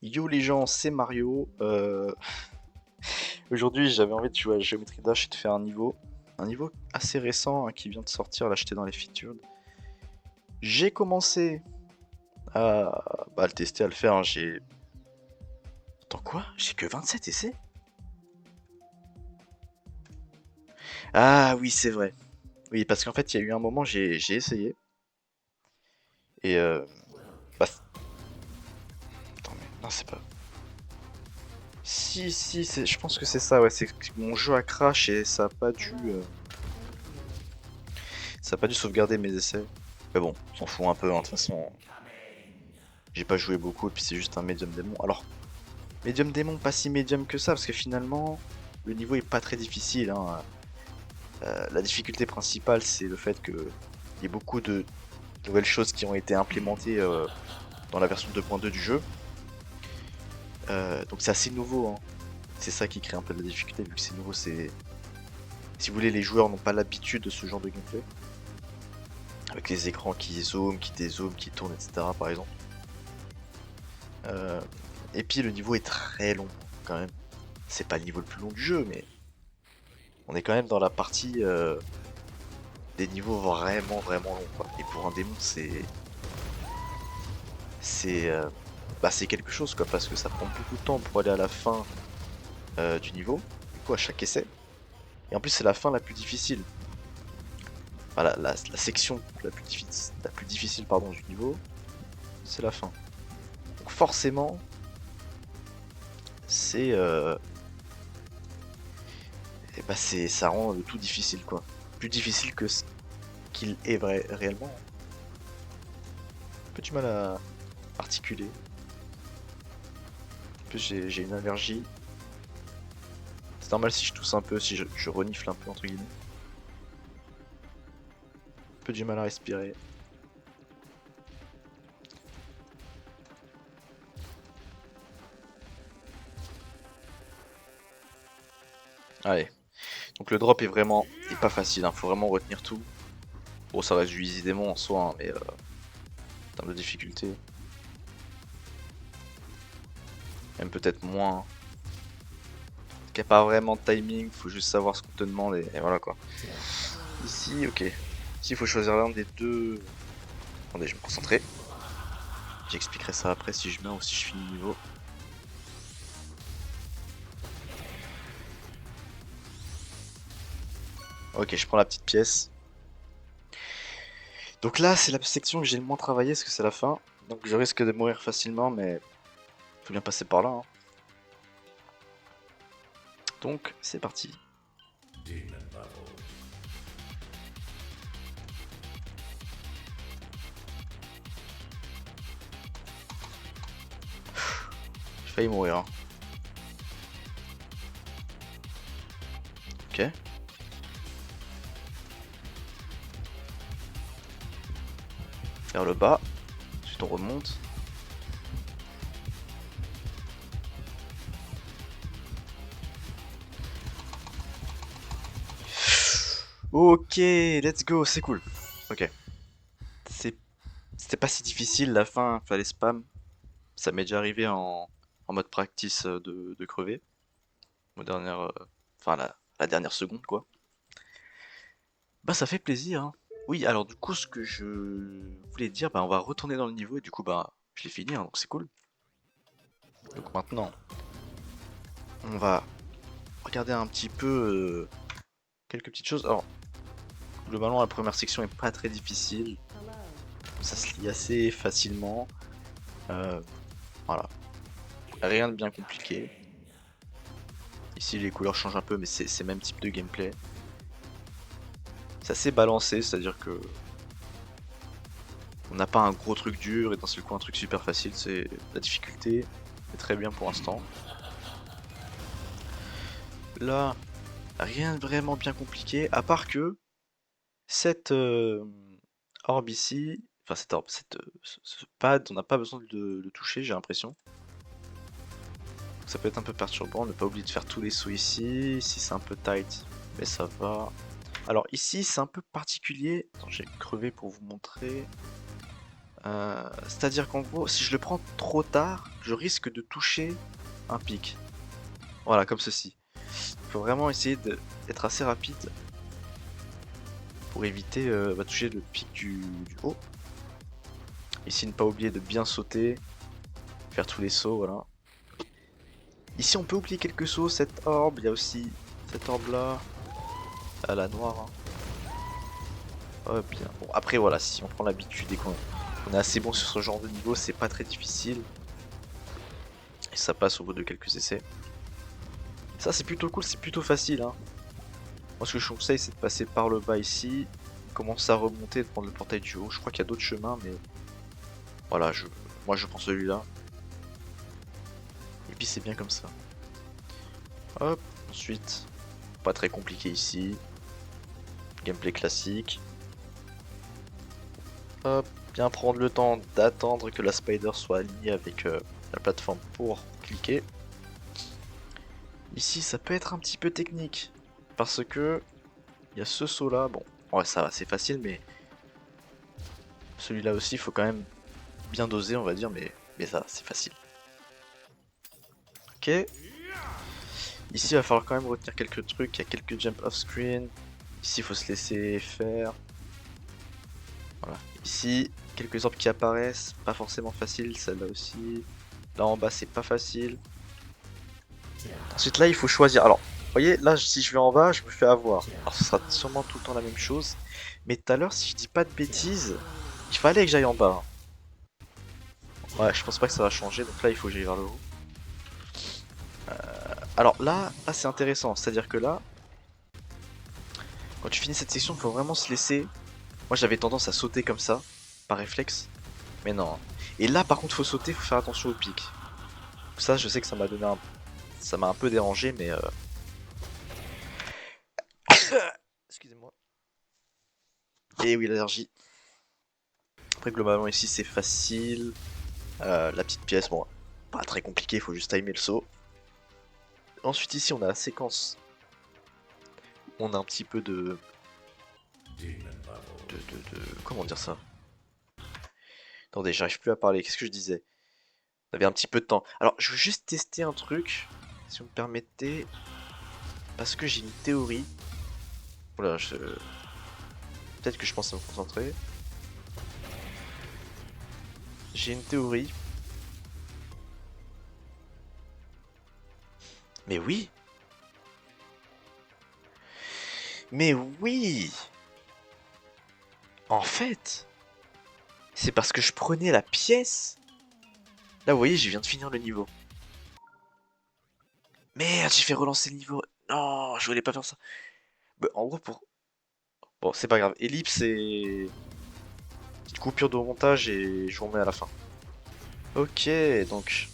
Yo les gens, c'est Mario. Aujourd'hui, j'avais envie de jouer à Geometry Dash et de faire un niveau assez récent hein, qui vient de sortir, là j'étais dans les features. J'ai commencé à le tester, à le faire. Hein, j'ai. Attends quoi? J'ai que 27 essais? Ah oui, c'est vrai. Oui, parce qu'en fait, il y a eu un moment, j'ai essayé. Et bah, attends, mais non, c'est pas. Si, je pense que c'est ça, ouais. C'est que mon jeu a crash et ça a pas dû sauvegarder mes essais. Mais bon, on s'en fout un peu, hein, de toute façon. J'ai pas joué beaucoup et puis c'est juste un médium démon. Alors, médium démon, pas si médium que ça, parce que finalement, le niveau est pas très difficile. Hein. La difficulté principale, c'est le fait qu'il y ait beaucoup de nouvelles choses qui ont été implémentées dans la version 2.2 du jeu. Donc c'est assez nouveau. Hein. C'est ça qui crée un peu de la difficulté, vu que c'est nouveau. Si vous voulez, les joueurs n'ont pas l'habitude de ce genre de gameplay. Avec les écrans qui zooment, qui dézooment, qui tournent, etc. par exemple. Euh, Et puis le niveau est très long quand même. C'est pas le niveau le plus long du jeu, mais on est quand même dans la partie des niveaux vraiment longs quoi. Et pour un démon, c'est c'est quelque chose quoi, parce que ça prend beaucoup de temps pour aller à la fin du niveau, du coup à chaque essai. Et en plus c'est la fin la plus difficile. Enfin, la section la plus difficile pardon du niveau, c'est la fin. Donc forcément, c'est ça rend le tout difficile quoi. Plus difficile que ce qu'il est vrai réellement. Un peu du mal à articuler. En plus j'ai une allergie. C'est normal si je tousse un peu, si je renifle un peu entre guillemets. Un peu du mal à respirer. Allez. Donc le drop est pas facile, hein. Faut vraiment retenir tout. Bon ça reste du easy démon en soi, hein, mais en termes de difficulté. Même peut-être moins. Il n'y a pas vraiment de timing, faut juste savoir ce qu'on te demande et voilà quoi. Ici, ok. Ici il faut choisir l'un des deux. Attendez, je vais me concentrer. J'expliquerai ça après si je meurs ou si je finis le niveau. Ok, je prends la petite pièce. Donc là, c'est la section que j'ai le moins travaillé parce que c'est la fin. Donc je risque de mourir facilement, mais faut bien passer par là. Hein. Donc c'est parti. J'ai failli mourir. Hein. Ok. Vers le bas. Ensuite on remonte. Ok, let's go, c'est cool. Ok. C'était pas si difficile, la fin, fallait spam. Ça m'est déjà arrivé en mode practice de crever. Aux dernières, enfin la dernière seconde quoi. Bah ça fait plaisir. Hein. Oui, alors du coup ce que je voulais dire, bah on va retourner dans le niveau et du coup bah je l'ai fini, hein, donc c'est cool. Donc maintenant, on va regarder un petit peu quelques petites choses. Alors, globalement la première section est pas très difficile. Ça se lit assez facilement. Euh, voilà. Rien de bien compliqué. Ici les couleurs changent un peu mais c'est le même type de gameplay. C'est assez balancé, c'est-à-dire que on n'a pas un gros truc dur et d'un seul coup un truc super facile, c'est la difficulté est très bien pour l'instant. Là, rien de vraiment bien compliqué, à part que cette orbe ici, enfin cette orbe, ce pad, on n'a pas besoin de le toucher, j'ai l'impression. Ça peut être un peu perturbant, ne pas oublier de faire tous les sauts ici, ici c'est un peu tight, mais ça va. Alors ici c'est un peu particulier, attends, j'ai crevé pour vous montrer. C'est-à-dire qu'en gros, si je le prends trop tard, je risque de toucher un pic. Voilà, comme ceci. Il faut vraiment essayer d'être assez rapide pour éviter de toucher le pic du haut. Ici, ne pas oublier de bien sauter, faire tous les sauts, voilà. Ici, on peut oublier quelques sauts, cette orbe, il y a aussi cette orbe là, à la noire. Oh, bien. Bon, après, voilà, si on prend l'habitude et qu'on est assez bon sur ce genre de niveau, c'est pas très difficile. Et ça passe au bout de quelques essais. Ça, c'est plutôt cool, c'est plutôt facile, hein. Moi, ce que je conseille, c'est de passer par le bas ici, commencer à remonter, de prendre le portail du haut. Je crois qu'il y a d'autres chemins, mais voilà, moi je prends celui-là. Et puis c'est bien comme ça. Hop, ensuite, pas très compliqué ici. Gameplay classique. Hop, bien prendre le temps d'attendre que la spider soit alignée avec la plateforme pour cliquer. Ici, ça peut être un petit peu technique, parce que il y a ce saut là, bon, ouais, ça va, c'est facile, mais celui-là aussi, il faut quand même bien doser, on va dire, mais ça, c'est facile. Ok. Ici, il va falloir quand même retenir quelques trucs, il y a quelques jumps off-screen. Ici, il faut se laisser faire. Voilà. Ici, quelques orbes qui apparaissent, pas forcément facile, celle-là aussi. Là en bas, c'est pas facile. Ensuite, là, il faut choisir. Alors, vous voyez, là, si je vais en bas, je me fais avoir. Alors, ce sera sûrement tout le temps la même chose. Mais tout à l'heure, si je dis pas de bêtises, il fallait que j'aille en bas. Ouais, je pense pas que ça va changer, donc là, il faut que j'aille vers le haut. Alors là c'est intéressant, c'est-à-dire que là, quand tu finis cette section, il faut vraiment se laisser. Moi, j'avais tendance à sauter comme ça, par réflexe. Mais non. Et là, par contre, faut sauter, faut faire attention au pic. Ça, je sais que ça m'a donné ça m'a un peu dérangé, mais excusez-moi. Et oui, l'allergie. Après, globalement, ici, c'est facile. La petite pièce, bon, pas très compliqué, il faut juste timer le saut. Ensuite, ici, on a la séquence. On a un petit peu comment dire ça? Attendez, j'arrive plus à parler, qu'est-ce que je disais? On avait un petit peu de temps. Alors, je veux juste tester un truc, si vous me permettez, parce que j'ai une théorie. Voilà, peut-être que je pense à me concentrer. J'ai une théorie. Mais oui! Mais oui! En fait, c'est parce que je prenais la pièce. Là, vous voyez, je viens de finir le niveau. Merde, j'ai fait relancer le niveau. Non, je voulais pas faire ça. Bah, en gros, bon, c'est pas grave. Ellipse et petite coupure de montage et je vous remets à la fin. Ok, donc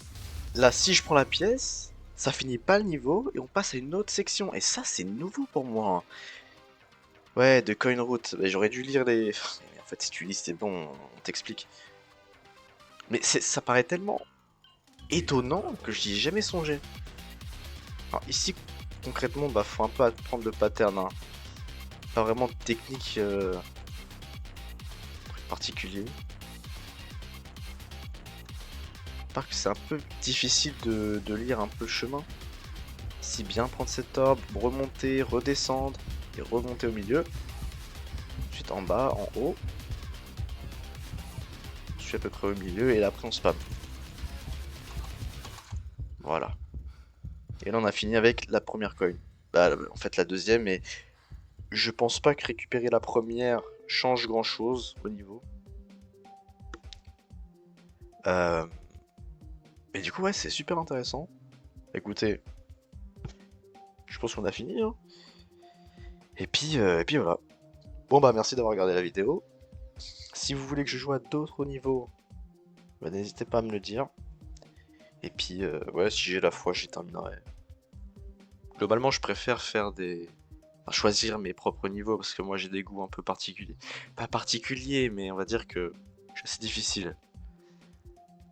là, si je prends la pièce, ça finit pas le niveau et on passe à une autre section. Et ça, c'est nouveau pour moi. Ouais, de Coin Route. Bah, j'aurais dû lire les. En fait, si tu lis, c'est bon, on t'explique. Mais ça paraît tellement étonnant que j'y ai jamais songé. Alors ici, concrètement, bah faut un peu apprendre le pattern, hein. Pas vraiment de technique particulier. Parce que c'est un peu difficile de lire un peu le chemin. Si bien prendre cette orbe, remonter, redescendre et remonter au milieu. Ensuite en bas, en haut. Je suis à peu près au milieu et là après on spam. Voilà. Et là on a fini avec la première coin. Bah en fait la deuxième, et je pense pas que récupérer la première change grand chose au niveau. Mais du coup ouais, c'est super intéressant. Écoutez, je pense qu'on a fini, hein. Et puis voilà. Bon bah merci d'avoir regardé la vidéo. Si vous voulez que je joue à d'autres niveaux, bah, n'hésitez pas à me le dire. Et puis ouais, si j'ai la foi, j'y terminerai. Globalement, je préfère faire enfin, choisir mes propres niveaux parce que moi j'ai des goûts un peu particuliers. Pas particuliers, mais on va dire que c'est difficile.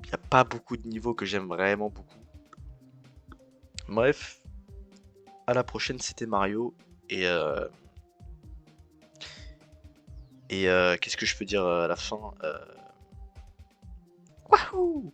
Il n'y a pas beaucoup de niveaux que j'aime vraiment beaucoup. Bref, à la prochaine, c'était Mario. Et qu'est-ce que je peux dire à la fin? Yahoo!